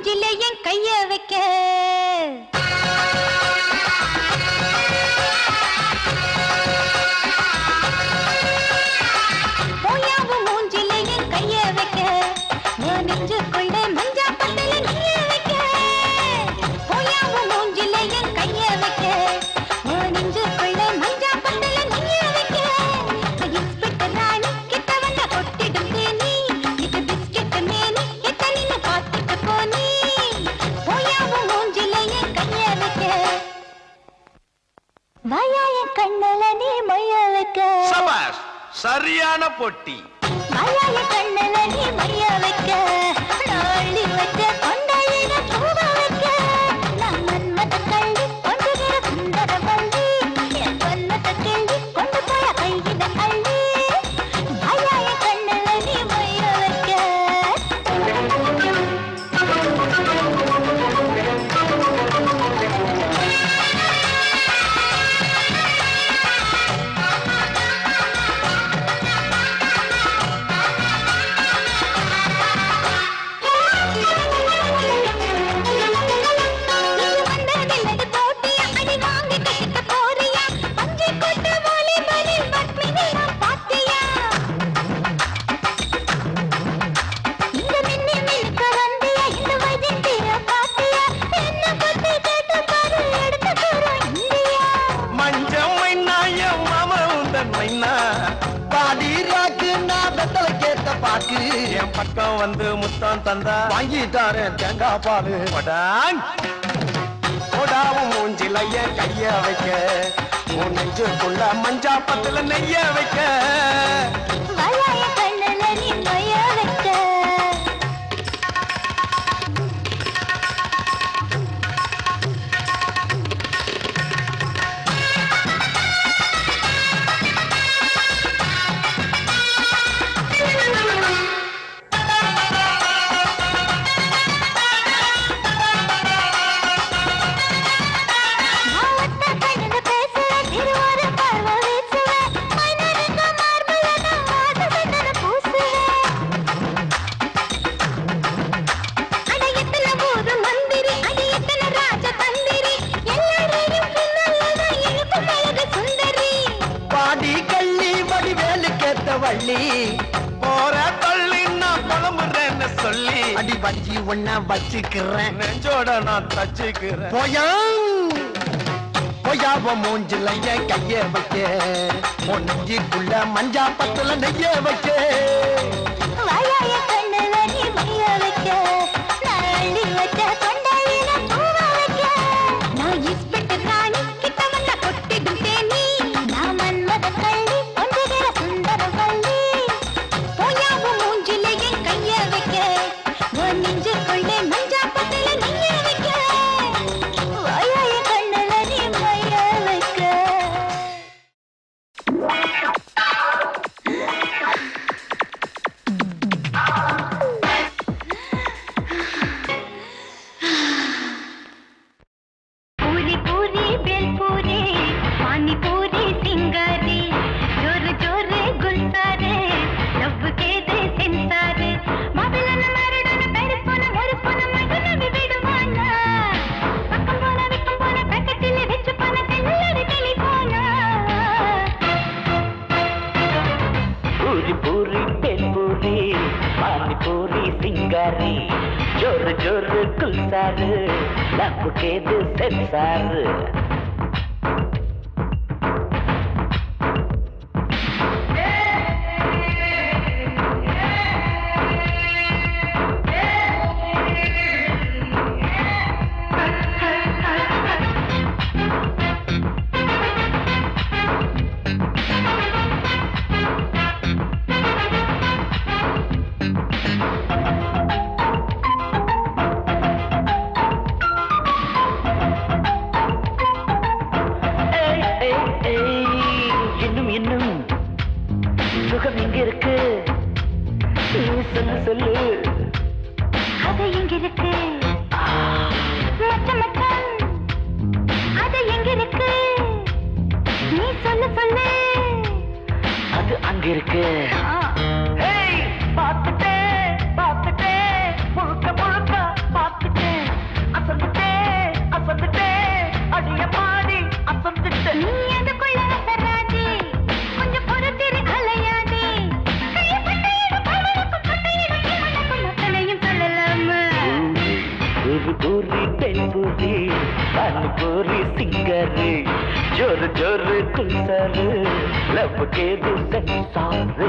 மூஞ்சில என் கைய வைக்க போயாவும் மூஞ்சில என் கைய வைக்க நான் நெஞ்சுக்குள்ள மஞ்சா பத்தல நீய வைக்க போயாவும் மூஞ்சில என் கைய வைக்க நான் நெஞ்சுக்குள்ள மஞ்சா பத்தல நீய வைக்க இன்ஸ்பெக்டர் ராணி கிட்ட வந்த கொட்டிடும் தேனி இது பிஸ்கெட் மேனி எத்தனின்னு பார்த்துட்டு போனி போயாவும் மூஞ்சில என் கைய வைக்க வாயாய கண்ணல நீ மைய வைக்க சபாஷ் சரியான பொட்டி வாயாய கண்ணல நீ மைய வைக்க நாளி வச்ச கொண்டையில பூவ வைக்க நான் மன்மத கள்ளி கொண்டுகிற சுந்தர வள்ளி என் பொன்னத கிள்ளி கொண்டு போய கையில அள்ளி வாயாய கண்ணல நீ மைய வைக்க என் பக்கம் வந்து முத்தம் தந்தா வாங்கிட்டாரேன் தேங்காய் பாலு போடாவும் மூஞ்சில என் கைய வைக்க உன் நெஞ்சுக்குள்ள மஞ்சா பத்துல நெய்ய வைக்க வாயாய கண்ணல நீ மைய வைக்க போற தள்ளி நான் புலம்புறேன்னு சொல்லி அடி வஞ்சி ஒன்ன வச்சுக்கிறேன் நெஞ்சோட நான் தச்சுக்கிறேன் போயாவ மூஞ்சில என் கைய வைக்க உன் நெஞ்சுக்குள்ள மஞ்சா பத்துல நெய்ய வைக்க வாயாய கண்ணல நீ மைய வைக்க நாளி வச்ச கொண்டையில பூவ வைக்க நான் இன்ஸ்பெக்டர் ராணி கிட்ட வந்த கொட்டிடும் தேனி நான் மன்மத கள்ளி கொண்டுகிற சுந்தர வள்ளி போயாவும் மூஞ்சில என் கைய வைக்க உன் நெஞ்சுக்குள்ள மஞ்சா பத்தல நீய வைக்க வாயாய கண்ணல நீ மைய வைக்க पूरी पूरी बेलपूरी पानी पूरी सिंगारी जोर जोर गुलसारे लव के दे सेंसारे मादलन मरडन पेरपोन मोरपोन मगन विविडवाना पक्कम पोना विक्कम पोना पैकेटिले वेच्च पोना सेल्लर टेलीफोना पूरी पूरी बेलपूरी पानी पूरी सिंगारी जोर जोर गुलजार लव के दे सेंसार சுகம் எங்க இருக்கு சொல்லு சொல்லு அது எங்க இருக்கு மச்சம் மச்சம் அது எங்க இருக்கு நீ சொல்லு சொல்லு அது அங்க இருக்கு பார்த்துட்டே பார்த்துட்டே முழுக்க முழுக்க பார்த்துட்டே பூரி பூரி பெண் பூரி பானி பூரி சிங்கரு ஜோரு ஜோரு குல்சாரு லவ் கேது சென்சாரு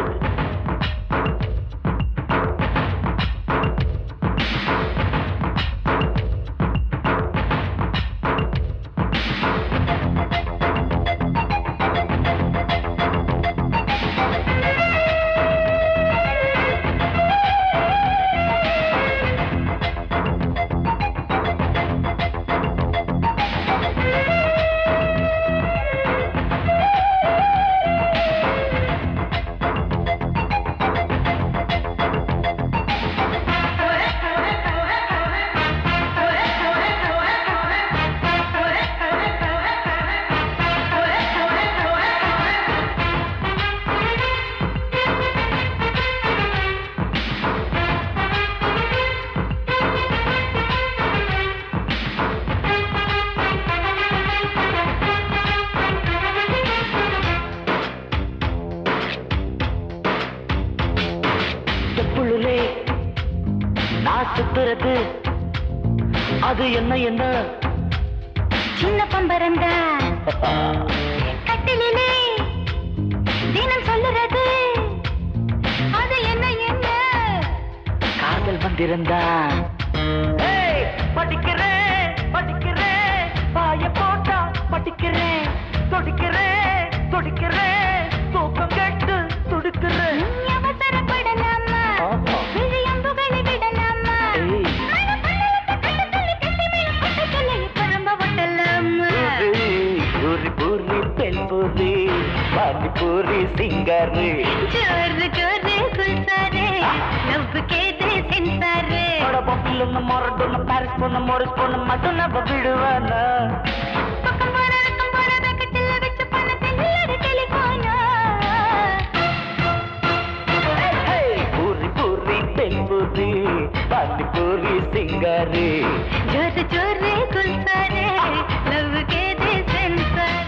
சுத்துறது அது என்ன என்ன சின்ன பம்பரந்த கட்டிலே தினம் சொல்லுறது அது என்ன என்ன காதல் வந்திருந்தா படிக்கிறேன் படிக்கிறேன் பாய போட்டா படிக்கிறேன் தொடிக்கிறேன் தொடிக்கிறேன் தூக்கம் கெட்டு துடுக்கிறேன் அவசரப்படலாமா விழியம்புகளை விடலாமா பூரி பூரி பெண் பூரி பானி பூரி சிங்காரு ஜோரு ஜோரு குல்சாரு லவ் கேது சென்சாரு பப்பில் மொரட்டு பாரிஸ் பொண்ணு மோரிஸ் பொண்ணு மட்டும் நம்ம விடுவானா பக்கம் போற பேக்கெட்டில் வச்ச பணத்தில் டெலிஃபோனா பூரி பூரி பெண் பூரி பானி பூரி சிங்காரு ஜோரு ஜோரு குல்சாரு லவ் கேது சென்சார்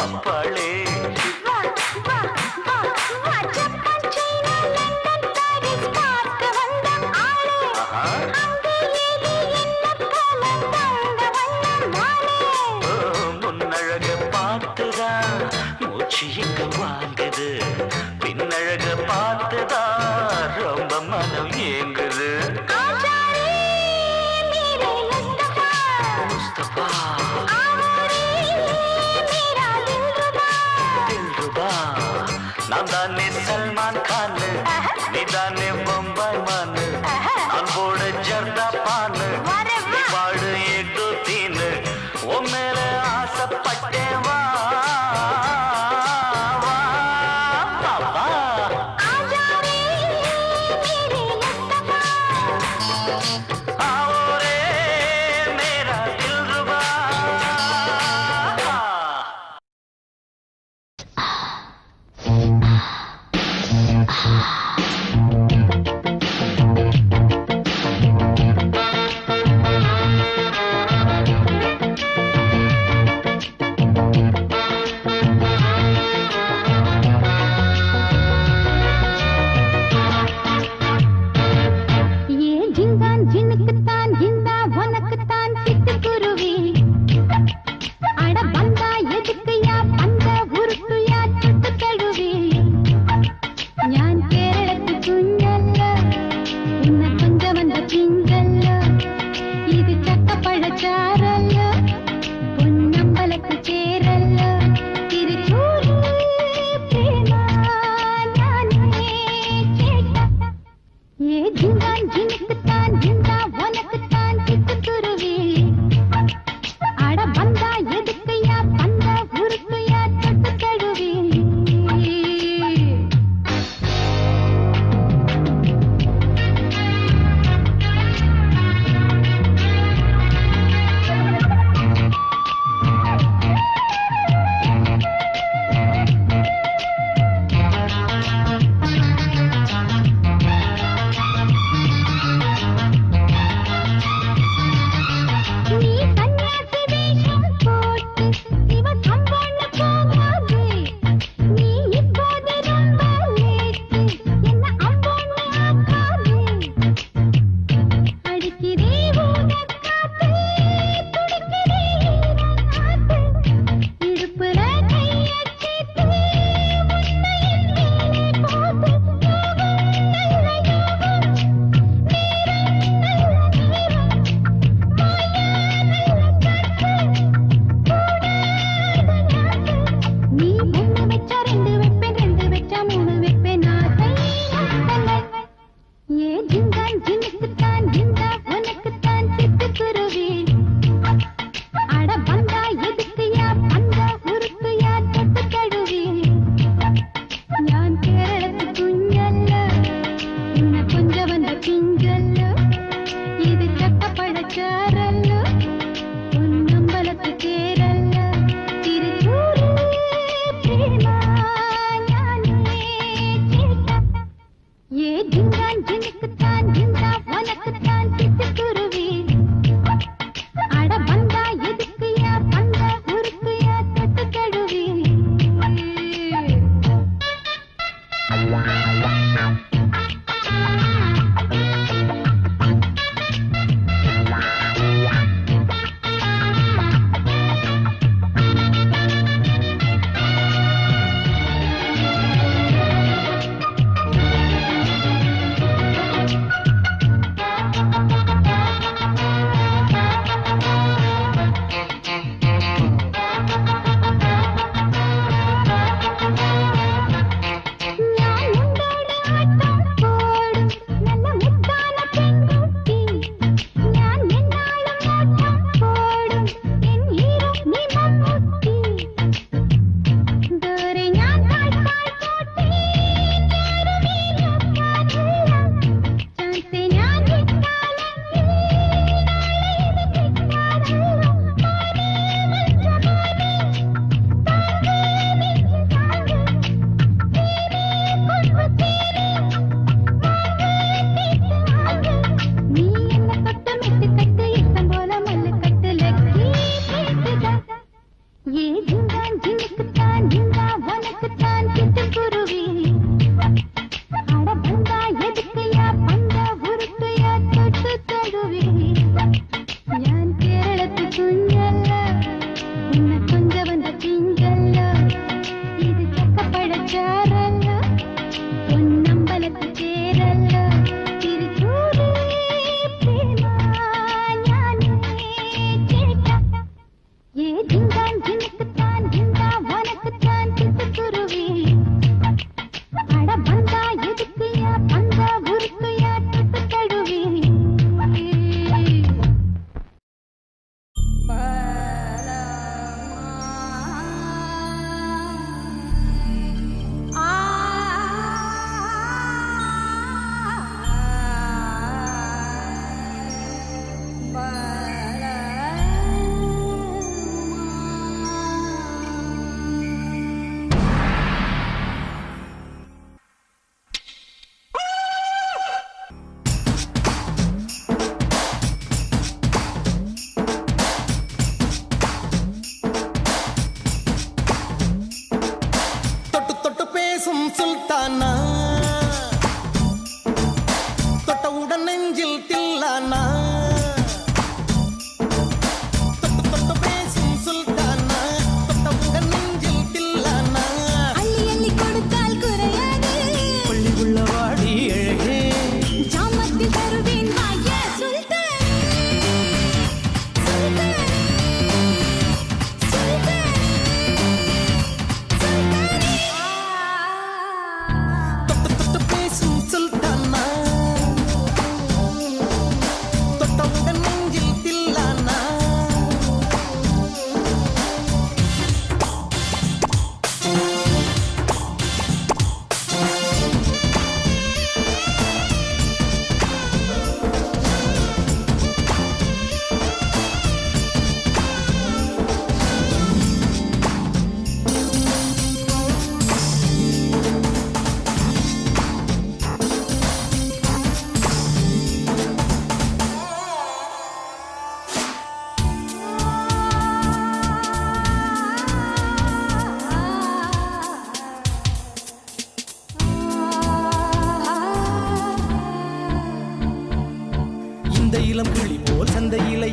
பப்பாளே வா வா வா வா ஜப்பான் சைனா லண்டன் பாரிஸ் பார்க்க வந்த ஆளே அங்கே ஏது என்ன காலம் தந்த வண்ணம் நானே முன்னழக பார்த்துதான் மூச்சு இங்க வாங்குது பின்னழக பார்த்துதான் ரொம்ப மனம் ஏங்குது ஆச்சாரி மீரே முஸ்தபா ஆமோரே மீரா தில்ருபா நான் தானே சல்மான் கான் நீ தானே பம்பாய் மான் நான் போட ஜர்தா பான் நீ பாடு ஏக் தோ தீன் உன் மேல ஆசைப்பட்டேன் வா வா பாப்பா ஆச்சாரி மீரே முஸ்தபா आओरे मेरा दिलरुबा ये जिंगान जिनकतान जिंदा वनकतान चित्तकुरुवी अड़ बंदा எதுக்குயா பந்த உருட்டுயா சுட்டு தழுவி ഞാൻ കേരളத்து കുഞ്ഞല്ല ഉന്ന കൊഞ്ച വന്ന പിഞ്ചല്ല ഇത് ചക്കപ്പഴച്ചാറല്ല പൊന്നമ്പലത്ത് ചേരല്ല തിരുച്ചൂരി പ്രേമ ഞാനേ ചേട്ട ये जिंगान जिनकतान जिंदा वनकतान चित्तकुरुवी अड़ बंदा எதுக்குயா பந்த உருட்டுயா சுட்டு தழுவி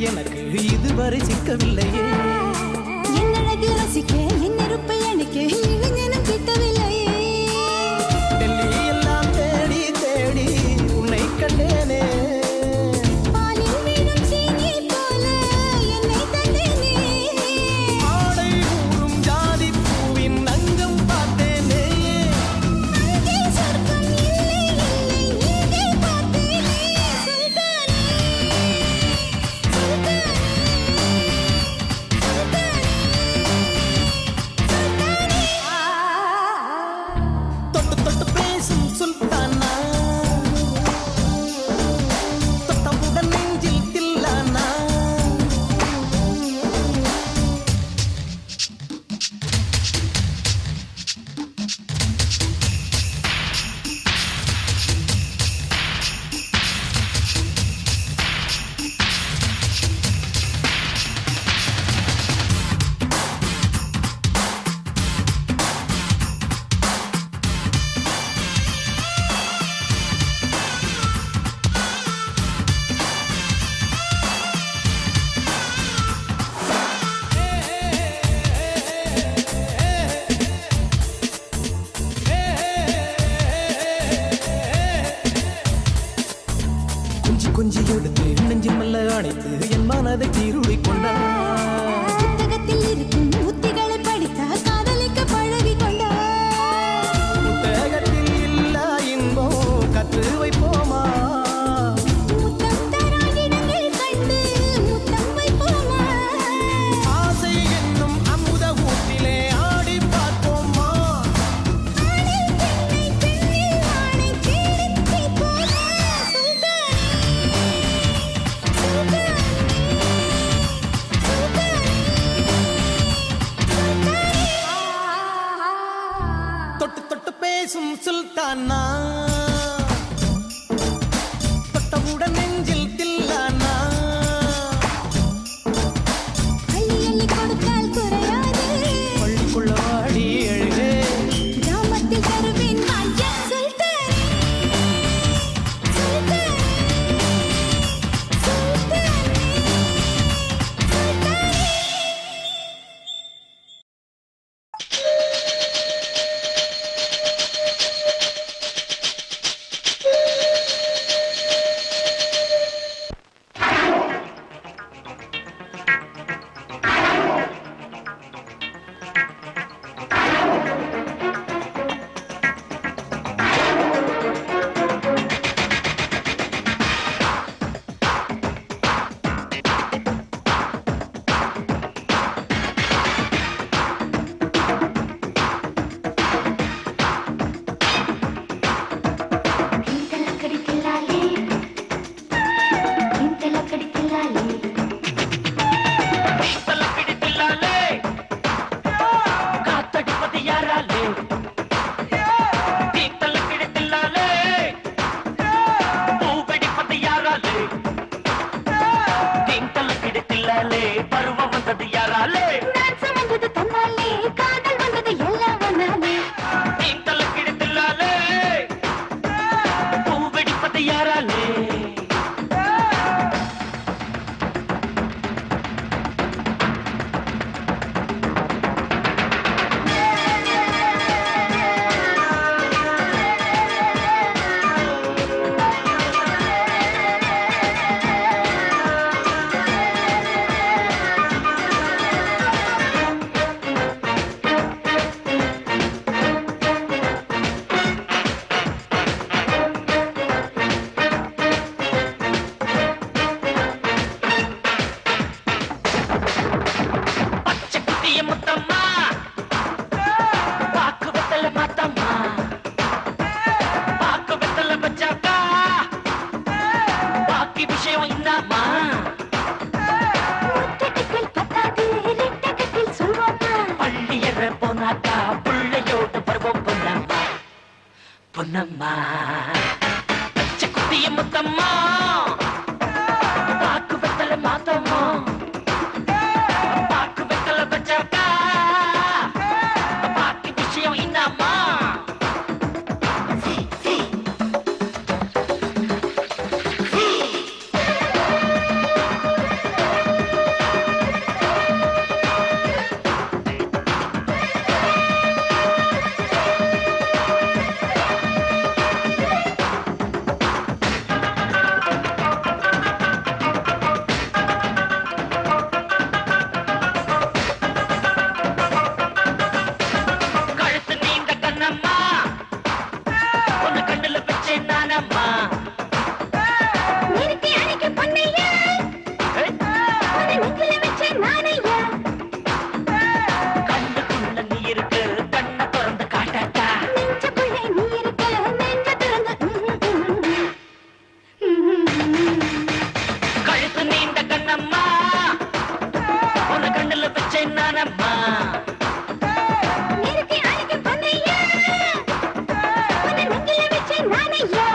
எனக்கு இதுவரை சிக்கவில்லையே. என் அழகு ரசிக்க என் நெருப்பை அணைக்க இளைஞனும் கிட்டவில்லையே. டெல்லி எல்லாம் தேடி தேடி உன்னை கண்டேனே. பாலில் வீடும் சீனி போல என்னை தந்தேனே. ஆடை ஊறும் ஜாதி பூவின் அங்கம் பார்த்தேனே. அங்கே சொர்க்கம் இல்லை இல்லை இங்கே பார்த்தேனே. சுல்தானே சுல்தானே தொட்டு தொட்டு பேசும் சுல்தானா, தொட்டவுடன் நெஞ்சில் தில்லானா. கொஞ்சி கொஞ்சி எடுத்து நெஞ்சில் மெல்ல அணைத்து என் மனதை தீருளி கொண்டார். புத்தகத்தில் இருக்கும் உத்திகளை படித்தா காதலிக்க பழகி கொண்டார். புத்தகத்தில் இல்ல இன்பம் கற்று வைப்போமா. முத்தம் தரா இடங்கள் கண்டு முத்தம் வைப்போமா. ஆசை என்னும் அமுத ஊட்டிலே ஆடி பார்ப்போமா. ஆணில் பெண்ணை பெண்ணில் ஆணை தேடித் தீர்ப்போமா. சுல்தானே தொட்டு தொட்டு பேசும் சுல்தானா, தொட்டவுடன் நெஞ்சில் தில்லானா. அள்ளி அள்ளி கொடுத்தால் குறையாது. பள்ளிக்குள்ள வாடி எழுகே. கிராமத்தில் தருவேன் வாஞ்சா. சுல்தானே சுல்தானே சுல்தானே சுல்தானே. பருவம் வந்தது யாராலே? நான் சுமந்தது தன்னாலே, காதல் வந்தது எல்லாம் வந்தாலே. நீ தலக்கிடத்தில்லாலே பூ வெடிப்பது யாராலே? பொன்னம்மா பச்சைக்குட்டிய முத்தம்மா பாக்கு வெத்தல மாத்தம்மா பாக்கு வெத்தல பச்சாக்கா பாக்கி விஷயம் என்னம்மா வச்சேன் நானம்மா நிறுத்தி அழைக்க பொன்னையா உன்னை நெஞ்சில வச்சேன் நானையா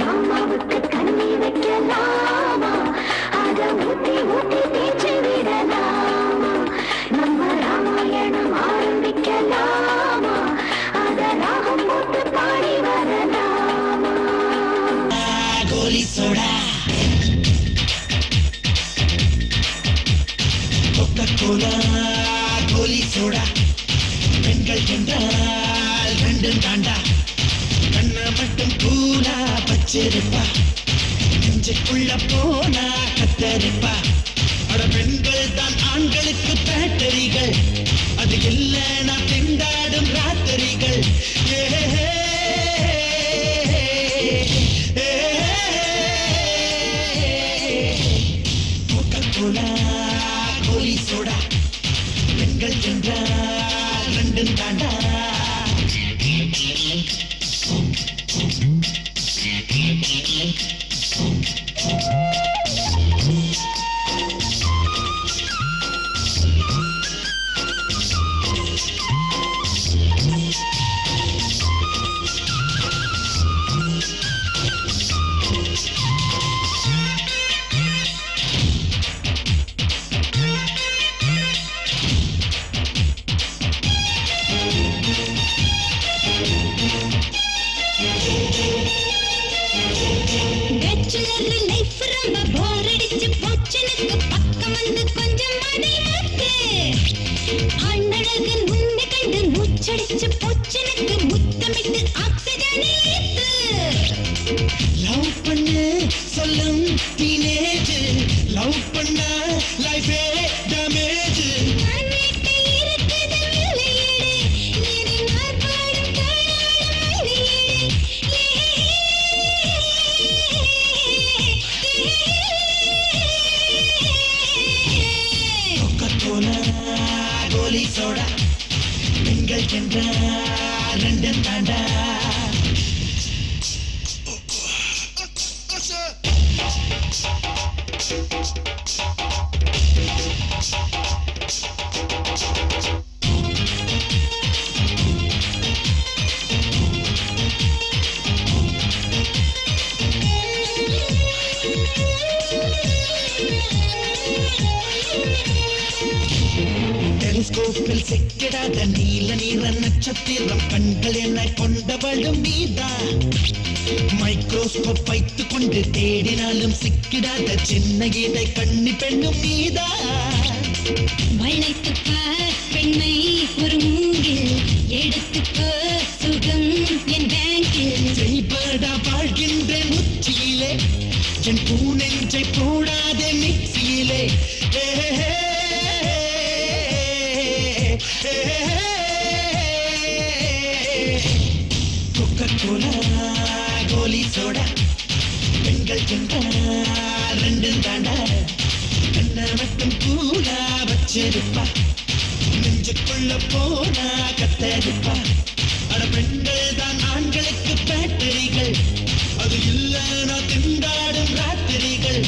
மாமாவுக்கு கண்ணி வைக்கலாமா, அத ஊத்தி ஊத்தி தேய்ச்சி விடலாமா, நம்ம ராமாயணம் ஆரம்பிக்கலாமா, அத ராகம் போட்டு பாடி வரலாமா. கோலி சோடா கொக்கோலா கோலி சோடா பெண்கள் என்றால் ரெண்டும் தாண்டா கண்ண மட்டும் கூலா பச்சிருப்பா நெஞ்சுக்குள்ள போனா கத்தரிப்பா அட பெண்கள் தான் ஆண்களுக்கு பேட்டரிகள் அது இல்லைனா திண்டாடும் ராத்திரிகள் கொக்கோலா கோலி சோடா பெண்கள் என்றால் ரெண்டும் தாண்டா கோலி சோடா பெண்கள் என்றால் ரெண்டும் தாண்டா டெலிஸ்கோப்பில் சிக்கிடாத நீல நீர நட்சத்திரம் கண்கள் என கொண்டவளும் நீதா மைக்ரோஸ்கோப் வைத்துக் கொண்டு தேடினாலும் சிக்கிடாத சின்ன இதை கண்ணி பெண்ணும் நீதா வளைத்துப்பா பெண்ணை ஒரு மூங்கில் எடுத்துக்கோ சுகம் என் பேங்கில் செய்படா வாழ்கின்ற உச்சியிலே என் பூனெஞ்சை போடாதே மிக்சியிலே கொக்கோலா கோலி சோடா பெண்கள் என்றால் ரெண்டும் தாண்டா கண்ண மட்டும் கூலா வச்சிருப்பா நெஞ்சுக்குள்ள போனா கத்தரிப்பா அட பெண்கள் தான் ஆண்களுக்கு பேட்டரிகள் அது இல்லைனா திண்டாடும் ராத்திரிகள்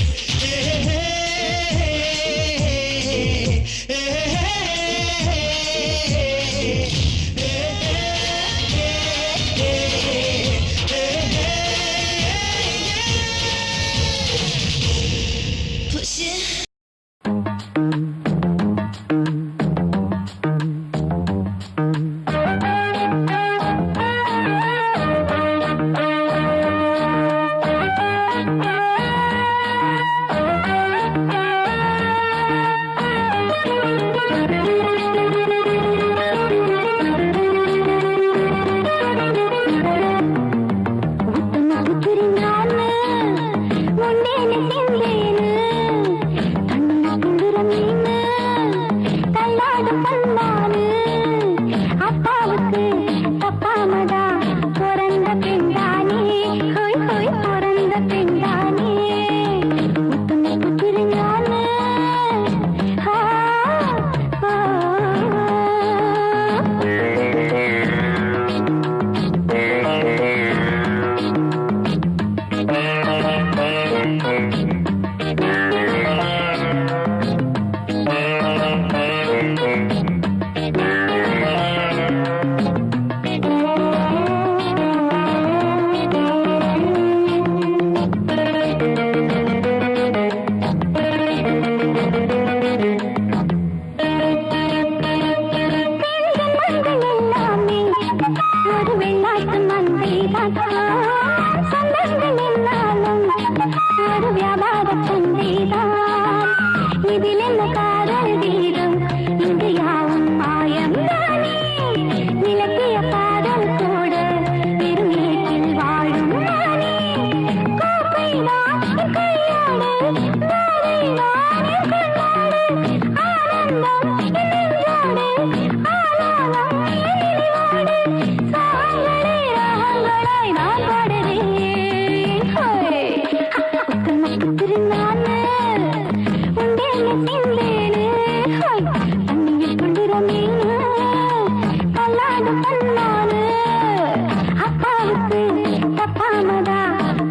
நான் பாடுறேன் உத்தம நானு உண்டேன்னு சிந்தேனு தண்ணியில் கொண்டுற மீனு கல்லாடு பண்ணானு அப்பாவுக்கு தப்பாமதா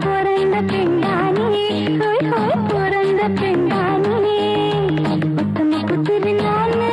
பிறந்த பெண்டானே பிறந்த பெண்டானே உத்தம புத்திரி நானு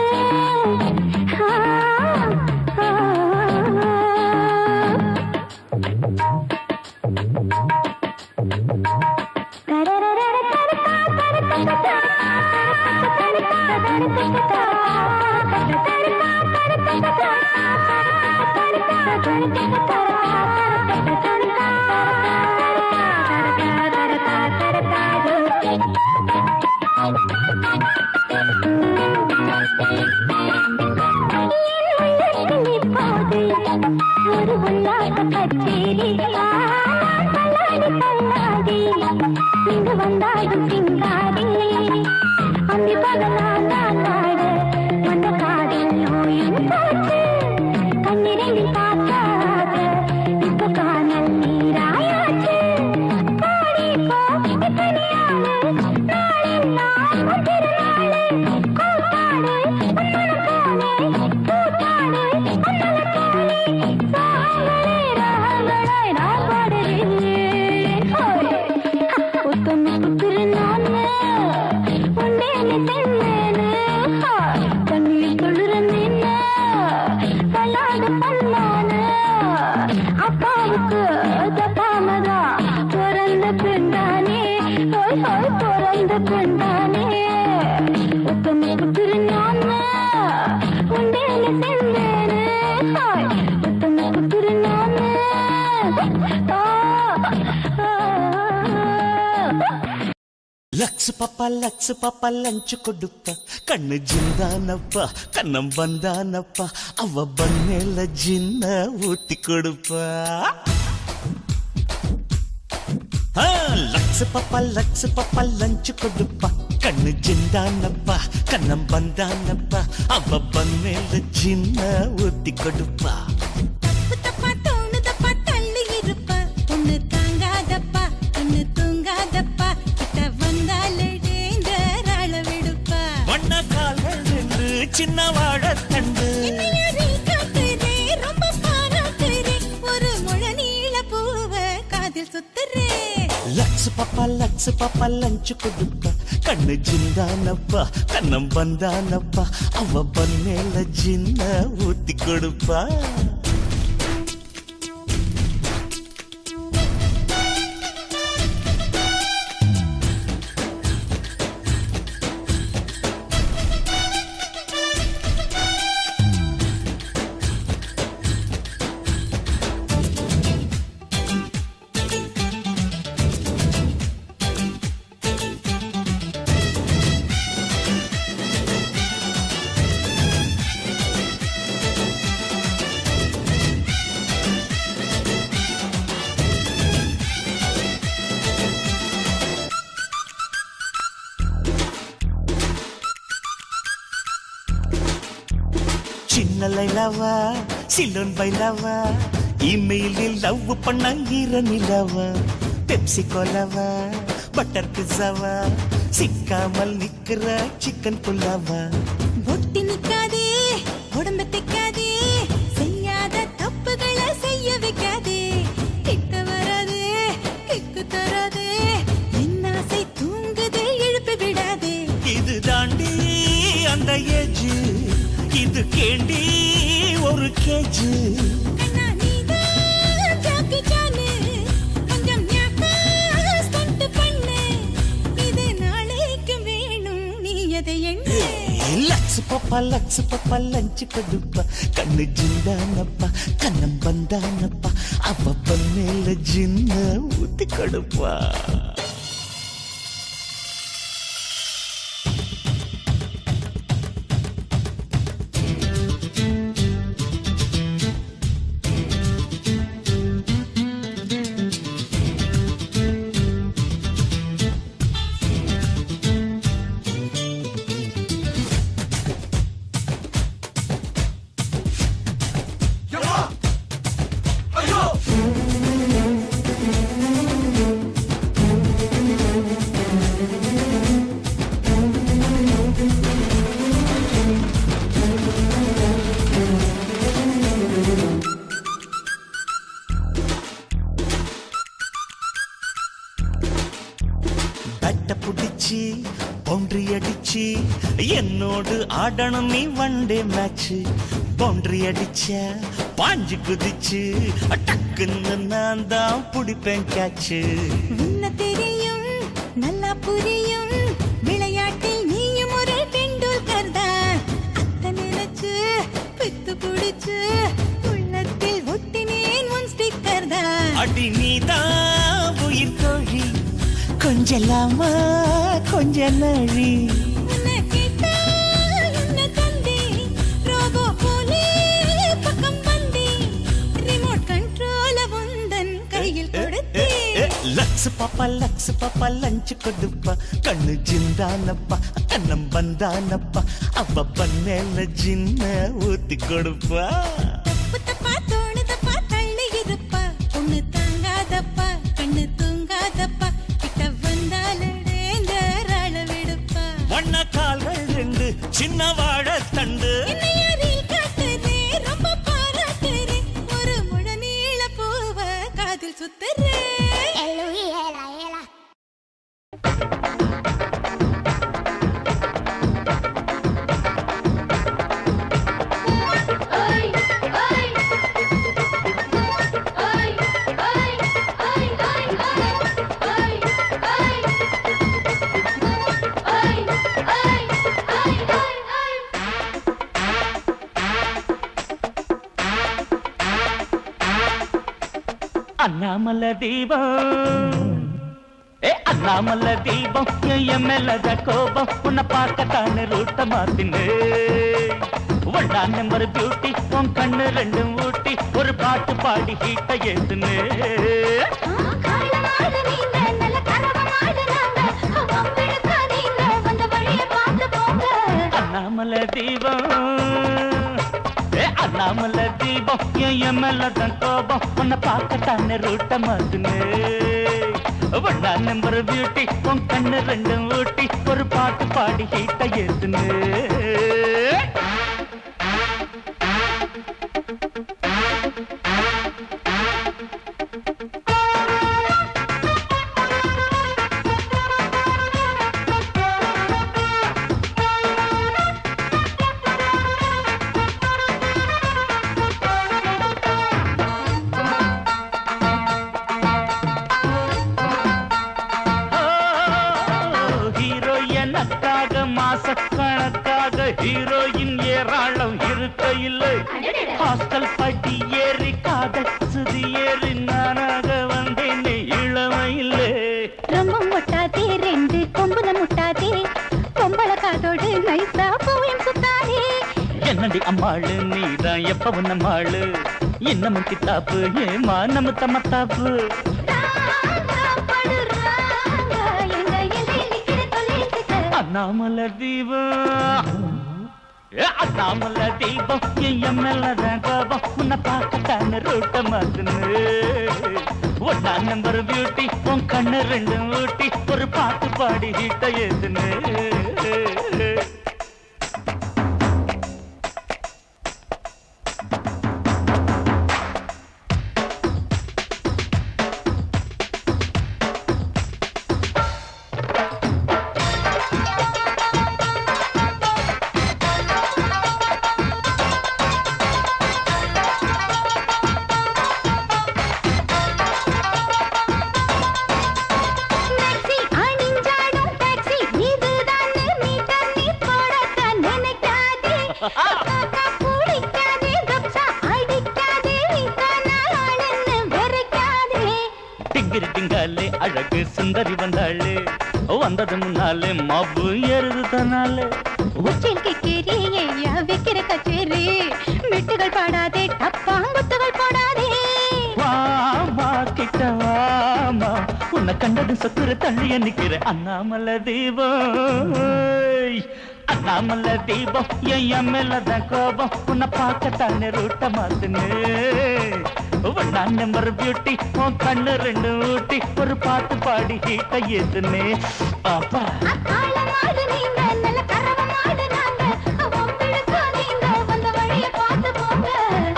ஒரு உல்லாச கச்சேரி கல்லாடி இங்கு வந்தாடும் சிங்காரி அந்தி பகலான நாடு வந்த காதில் நோயும் போச்சு கண்ணிரண்டில் பார்க்காத இப்ப காணல் நீராயாச்சு கோடி கோடியாளு நாளெல்லாம் திருநாளு கூத்தாடு உன்னல போலே கூத்தாடு உன்னல போலே சாகலே ராகலை நான் பாடுறேன் உத்தம புத்திர நானு உண்டேன்னு சென்னேனு கண்ணில் தொழுற நின்ன கல்லாடு பண்ணானு அப்பாவுக்கு தப்பாமதா பிறந்த பெண்டானே பிறந்த பெண்டானே உத்தம புத்திர நானு உண்டேன்னு சென்னேனு உத்தம புத்திர நானு லக்ஸ் பாப்பா லஞ்சு கொடுப்ப கண்ணு ஜிந்தானப்பா கண்ணம் வந்தானப்பா அவ பண்ணேல ஜின்ன ஊத்தி கொடுப்பா லக்ஸ் பாப்பா லஞ்சு கொடுப்பா கண்ணு ஜிந்தானப்பா கண்ணம் வந்தானப்பா அவ பண்ணேல ஜின்ன ஊத்தி கொடுப்பா தப்பா தோணுதப்பா தள்ளி இருப்ப பொண்ணு தாங்காதப்பா கண்ணு தூங்காதப்பா கிட்ட வந்தாலே டேஞ்சர் அளவெடுப்பா வண்ண கால்கள் நின்று சின்ன வாழத்தண்டு காட்டுறே ரொம்ப பாராட்டுறே ஒரு முழ நீள பூவ காதில் சுத்துறே லக்ஸ் பாப்பா லஞ்சு கொடுப்பா கண்ணு ஜிந்தானப்பா கண்ணம் வந்தானப்பா அவ பண்ணேல ஜின்ன ஊத்தி கொடுப்பா சின்ன லைலாவா சிலோன் பைலாவா இமெயிலில் லவ் பண்ண ஈரநிலாவா பெப்சி கோலாவா பட்டர் பிஸாவா சிக்காமல் நிக்கிற சிக்கன் புல்லாவா ஒட்டி நிக்காதே உடம்பு திக்காதே செய்யாத தப்புகளை செய்ய வைக்காதே கிட்ட வராதே கிக்கு தராதே என்னாசை தூங்குதே எழுப்பி விடாதே இது தாண்டி அந்த ஏஜ் இது கேண்டி ஒரு கேஜ் கண்ணா நீதான் ஜாக்கி சானு கொஞ்சம் ஞாபக ஸ்டண்ட் பண்ணு இது நாளைக்கு வேணும் நீ எதை எண்ணு லக்ஸ் பாப்பா லஞ்சு கொடுப்பா கண்ணு ஜிந்தானப்பா கண்ணம் வந்தானப்பா அவ பண்ணேல ஜின்ன ஊத்தி கொடுப்பா பேட்ட புடிச்சு பவுண்டரி அடிச்சு என்னோடு ஆடணும் நீ வண்டே மேட்ச். பவுண்டரி அடிச்ச பாஞ்சு குதிச்சு டக்குன்னு நான் தான் பிடிப்பேன் கேட்சு. உன்ன தெரியும் நல்லா புரியும் விளையாட்டில் நீயும் ஒரு டெண்டுல்கர் தான். அத்த நினைச்சு பித்து புடிச்சு உள்ளத்தில் ஒட்டினேன் உன் ஸ்டிக்கர் தான். அடி நீதான் உயிர் தோழி கொஞ்சலாமா கொஞ்ச நழி. உன்னை கேட்டா என்ன தந்தி ரோபோ போலே பக்கம் வந்தி ரிமோட் கண்ட்ரோல உந்தன் கையில் கொடுத்தே. லக்ஸ் பாப்பா லஞ்ச் கொடுப்பா கண்ணு ஜிந்தானப்பா கண்ணம் பந்தானப்பா அவ பண்ணல ஜின்ன ஊத்தி கொடுப்பா. தப்பு தப்பா தோணுதப்பா தள்ளி இருப்பா ஒண்ணு தாங்காதப்பா கண்ணு தூங்காதப்பா கிட்ட வந்தாலே ராள விடுப்பா. வண்ண கால்கள் ரெண்டு சின்ன வாழ தண்டு என்னை யாரில் காட்டுறே ரொம்ப பாராட்டுறே ஒரு முழ நீள பூவ காதில் சுத்துறே. அண்ணாமல தீபம் அண்ணாமல தீபம் என் மேலத கோபம் உன்னை பார்க்கத்தானே ரூட்ட மாத்தினு. ஒன்னா நம்பர் பியூட்டி உன் கண்ணு ரெண்டும் ஊட்டி ஒரு பாட்டு பாடி ஹீட்ட ஏத்துனு. அண்ணாமல தீபம் அண்ணாமல தீபம் என் மேலதான் கோபம் உன்னை பார்க்கத்தானே ரூட்ட மாத்துனு. ஒன்னா நம்பர் பியூட்டி உன் கண்ணு ரெண்டும் ஊட்டி ஒரு பாட்டு பாடி ஹீட்ட ஏத்துனு. மாசக்கணக்காக ஹீரோயின் ஏராளம் இருக்க இல்லை. ஹாஸ்டல் படி ஏறி காதல் சுதி ஏறி நானாக வந்தேன் இளமையில்லை. ரொம்ப முட்டாதே ரெண்டு கொம்புல முட்டாதே கொம்பள காதோடு நைசா போயும் சுத்தாதே. என்னடி அம்மாளு நீதான் எப்பவும் நம்மாளு இன்னமும் கித்தாப்பு ஏமா நம்ம தம்மத்தாப்பு. அண்ணாமல தீபம் அண்ணாமல தீபம் என் மேலதான் கோபம் உன்னை பார்க்கத்தானே ரூட்ட மாத்துனு. ஒன்னா நம்பர் பியூட்டி உன் கண்ணு ரெண்டும் ஊட்டி ஒரு பாட்டு பாடி ஹீட்ட ஏத்துனு. டிங்கிரிட்டிங்காலே அழகு சுந்தரி வந்தாளே வந்தது முன்னாலே மாபு ஏறுது தன்னாலே. உச்சில் கேரிய வைக்கிற கச்சேரி மெட்டுகள் பாடாதே டப்பாங்குத்துகள் போடாதே. வாமா கிட்ட வாமா உன்னை கண்டது சொக்குற தள்ளிய நிக்கிற. அண்ணாமல தீபம் அண்ணாமல தீபம் என் மேலதான் கோபம் உன்னை பார்க்கத்தானே ரூட்ட மாத்துனு. ஒன்னா நம்பர் பியூட்டி உன் கண்ணு ரெண்டு ஊட்டி ஒரு பாட்டு பாடி ஹீட்ட ஏத்துனே. பாப்பா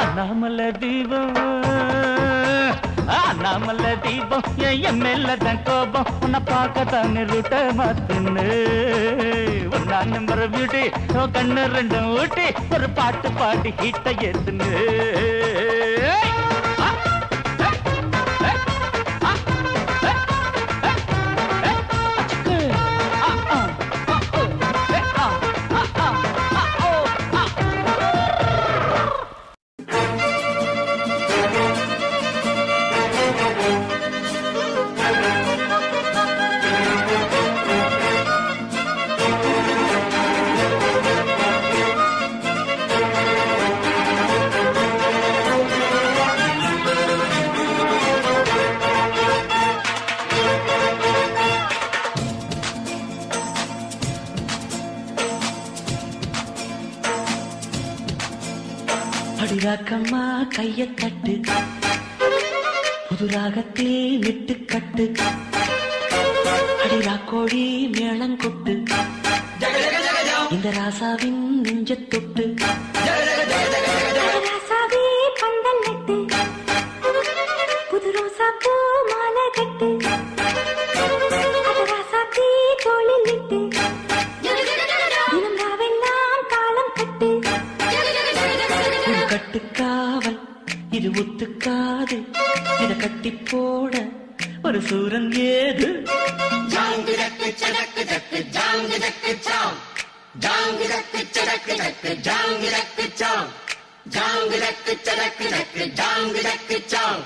அண்ணாமல தீபம் அண்ணாமலை தீபம் என் மேலதான் கோபம் உன்னை பார்க்கத்தானே ரூட்ட மாத்துன்னு ஒன்னா நம்பர் பியூட்டி கண்ணு ரெண்டும் ஊட்டி ஒரு பாட்டு பாடி ஹீட்ட ஏத்துன்னு அடிராக்கம்மா கைய தட்டு புது ராகத்தில் விட்டு கட்டு அடிராக்கோழி மேளங்கொட்டு இந்த ராசாவின் நெஞ்ச தொட்டு ராசாவே பந்தல் நட்டு புது ரோசா பூ மாலை கட்டு ராசாத்தி தோளில் இட்டு தினம் ராவெல்லாம் தாளம் கட்டு கட்டுக்காவல் இது ஒத்துக்காது இத கட்டி போட ஒரு சூரன் ஏது ஜாங்கிடக்கு சடக்கு தக்கு ஜாங்கிடக்கு சாம் ஜாங்கிடக்கு சடக்கு தக்கு ஜாங்கிடக்கு சாம் ஜாங்கிடக்கு சடக்கு தக்கு ஜாங்கிடக்கு சாம்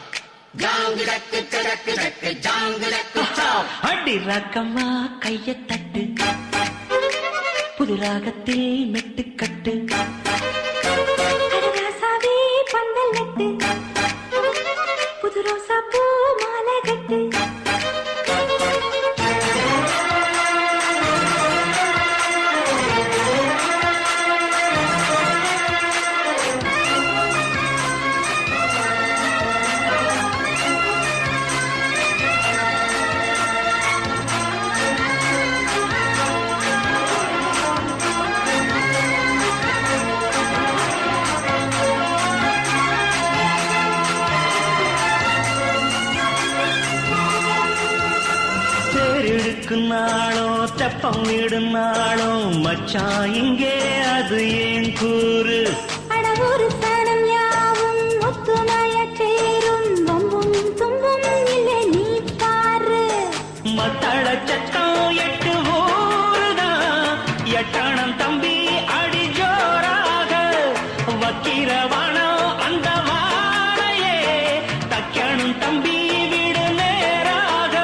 ஜாங்கிடக்கு சடக்கு தக்கு ஜாங்கிடக்கு சாம் அடி ராக்கம்மா கைய தட்டு புது ராகத்தில் மெட்டு கட்டு ராசாவே பந்தல் நட்டு புது ரோசா பூ மாலை கட்டு நாளோ தெப்பம் விடும் நாளோ மச்சான் இங்கே அது ஏன் கூறு அடவூரு சனம் யாவும் ஒத்துமைய சேரும் வம்பும் தும்பும் இல்லை நீ பாரு மத்தள சட்டம் 8 ஊருதான் எட்டணம் தம்பி அடி ஜோராக வக்கிரவானம் அந்த வாழையே தக்கணும் தம்பி வீடு நேராக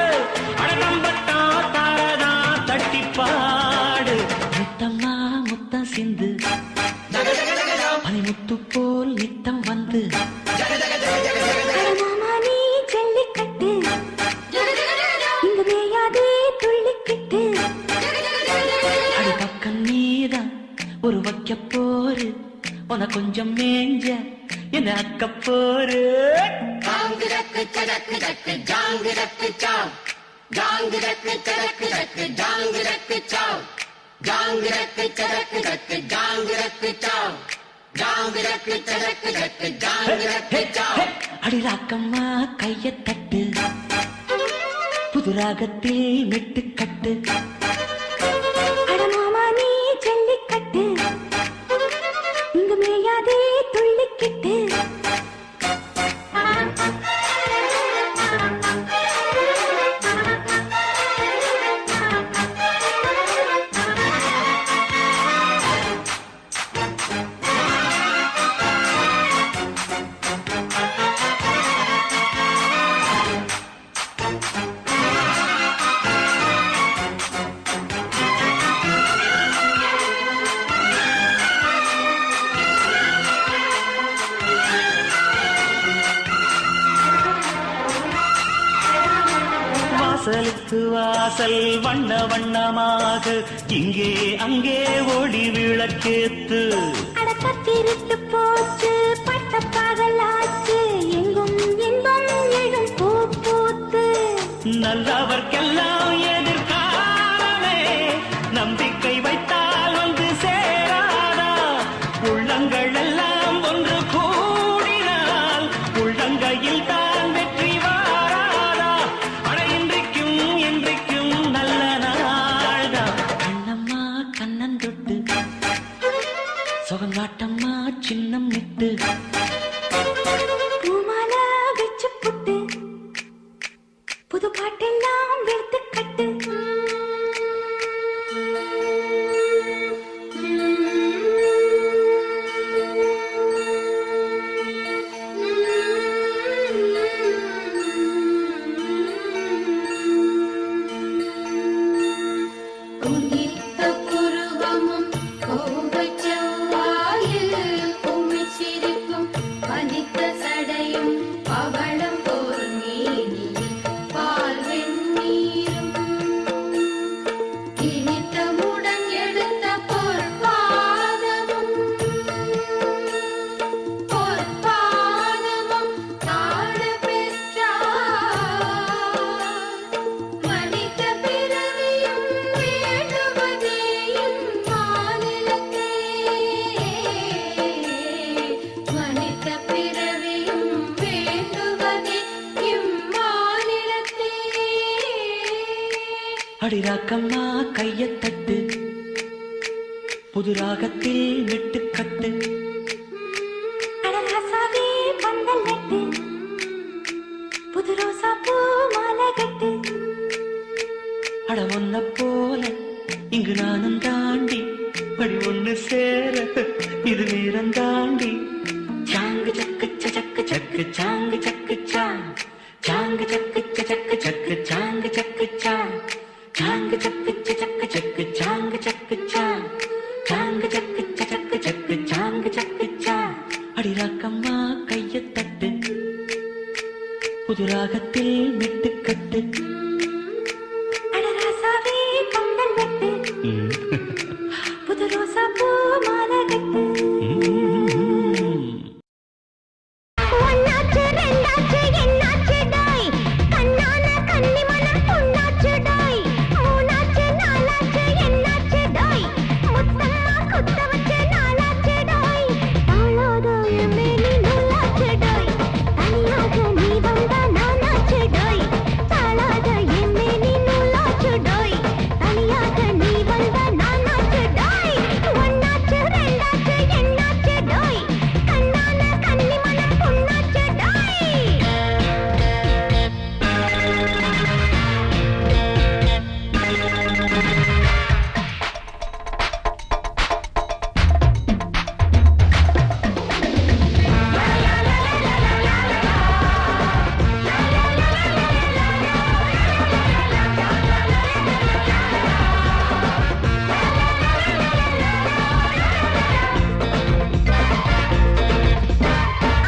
அடம்பட்டா தாரதா தட்டி பாடு முத்தம்மா முத்தம் சிந்து பனிமுத்து போல் நித்தம் வந்து மாமா நீ ஜல்லிக்கட்டு இங்கு மேயாதே துள்ளிக்கிட்டு அடி பக்கம் நீதான் ஒரு வைக்க போரு உன கொஞ்சம் மேஞ்ச என்ன அக்க போரு ஜாங்கிடக்கு சடக்கு தக்கு ஜாங்கிடக்கு சாம் ஜாங்கிடக்கு சடக்கு தக்கு ஜாங்கிடக்கு சாம் ஜாங்கிடக்கு சடக்கு தக்கு ஜாங்கிடக்கு சாம் ஜாங்கிடக்கு சடக்கு தக்கு ஜாங்கிடக்கு சாம் அடி ராக்கம்மா கைய தட்டு புது ராகத்தில் மெட்டு கட்டு அட மாமா நீ ஜல்லிக்கட்டு இங்கு மேயாதே துள்ளிக்கிட்டு வாசலுக்கு வாசல் வண்ண வண்ணமாக இங்கே அங்கே ஒளி விளக்கேத்து அடக்கத்திருட்டு போச்சு பட்ட பகலாச்சு எங்கும் இன்பம் எழும் பூ பூத்து நல்லவர்க்கெல்லாம் எதிர்காலமே நம்பிக்கை வைத்தால் வந்து சேராதா உள்ளங்கள் எல்லாம் ஒன்று கூடினால் உள்ளங்கையில் தான் வெற்றி வா புது பாட்டெல்லாம் எடுத்து கட்டு. அடிராக்கம்மா கையத்தட்டு புது ராகத்தில் விட்டு கட்டு. அடராசாவே பந்தல் நட்டு புது ரோசா பூ மாலை கட்டு. அட ஒன்ன போல இங்கு நானும் தாண்டி படி ஒண்ணு சேர இது நேரம் தாண்டி. சாங்கு சக்கு சக்கு சக்கு சாங்கு சக்கு சாங் சாங்கு சக்கு சக்கு சக்கு சாங்கு சக்கு சாங் சாங்கு சக்கு சக்கு சக்கு சாங்கு சக்கு சாங் சாங்கு சக்கு சக்கு சக்கு சாங்கு சக்கு சாங். அடிராக்கம்மா கையத்தட்டு புது ராகத்தில் விட்டு கட்டு. அடராசாவே பந்தல் நட்டு புது ரோசா பூ மாலை கட்டு. ஒன்னாச்சு ரெண்டாச்சு என்னாச்சு டாய் கண்ணான கன்னி மனம் பொன்னாச்சு டாய். மூணாச்சு நாலாச்சு என்னாச்சு டாய் முத்தம்மா குத்த வச்சு நாலாச்சு டாய். தாளாத எம்மேனி நூலாச்சு டாய் தனியாக நீ வந்தா நானாச்சு டாய். தாளாத எம்மேனி நூலாச்சு டாய் தனியாக நீ வந்தா நானாச்சு டாய். ஒன்னாச்சு ரெண்டாச்சு என்னாச்சு டாய் கண்ணான கன்னி மனம் பொன்னாச்சு டாய்.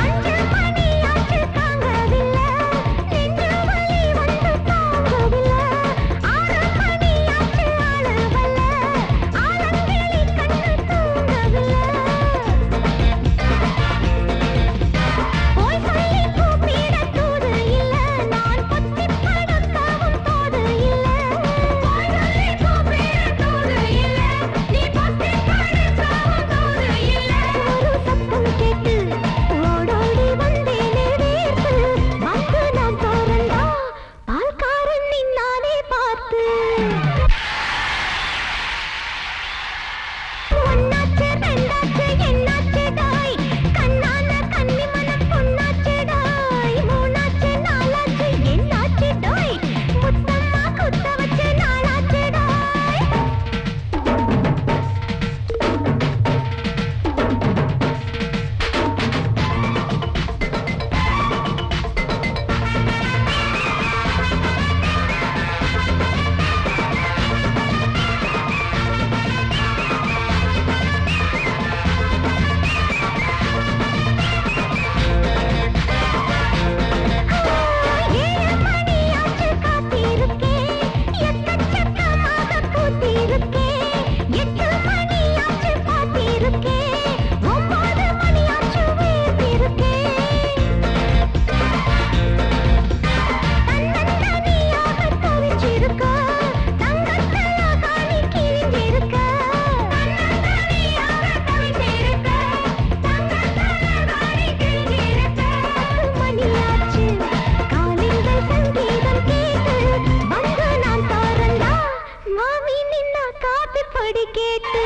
அஞ்சு மணியாச்சு தாங்கவில்லை நெஞ்சு வலி வந்து தாங்கவில்லை. ஆறு மணியாச்சு ஆளவல்ல ஆலங்கிளி கண்ணு தூங்கவில்லை. போய் சொல்லி கூப்பிட தூது இல்ல நான் பொத்தி படுக்கவும் தோது இல்ல. போய் சொல்லி கூப்பிட தூது இல்ல நீ பொத்தி படுக்கவும் தோது இல்ல. ஒரு சத்தம் கேட்டு ஓடோடி வந்தேனே வேர்த்து வந்து நான் தோறந்தா பால்காரன் நின்னானே பார்த்து. ஒன்னாச்சு ரெண்டாச்சு என்னாச்சு டாய் கண்ணான கன்னி மனம் பொன்னாச்சு டாய். மூணாச்சு நாலாச்சு என்னாச்சு டாய் முத்தம்மா குத்த வச்சு நாளாச்சு டாய். ஏழு மணியாச்சு காத்திருக்கேன் எக்கச்சக்கமாக கூத்திருக்கேன். எட்டு மணியாச்சு பார்த்திருக்கேன் 9 மணியாச்சு வேர்த்திருக்கேன். தன்னந்தனியாக தவிச்சிருக்க தங்கத்துல காணி கிழிஞ்சிருக்க. தன்னந்தனியாக தவிச்சிருக்க தங்கத்துல காணி கிழிஞ்சிருக்க. 10 மணியாச்சு காலிங்கள் சங்கீதம் கேட்டு வந்து நான் தோறந்தா மாமி நின்னா காப்பி பொடி கேட்டு.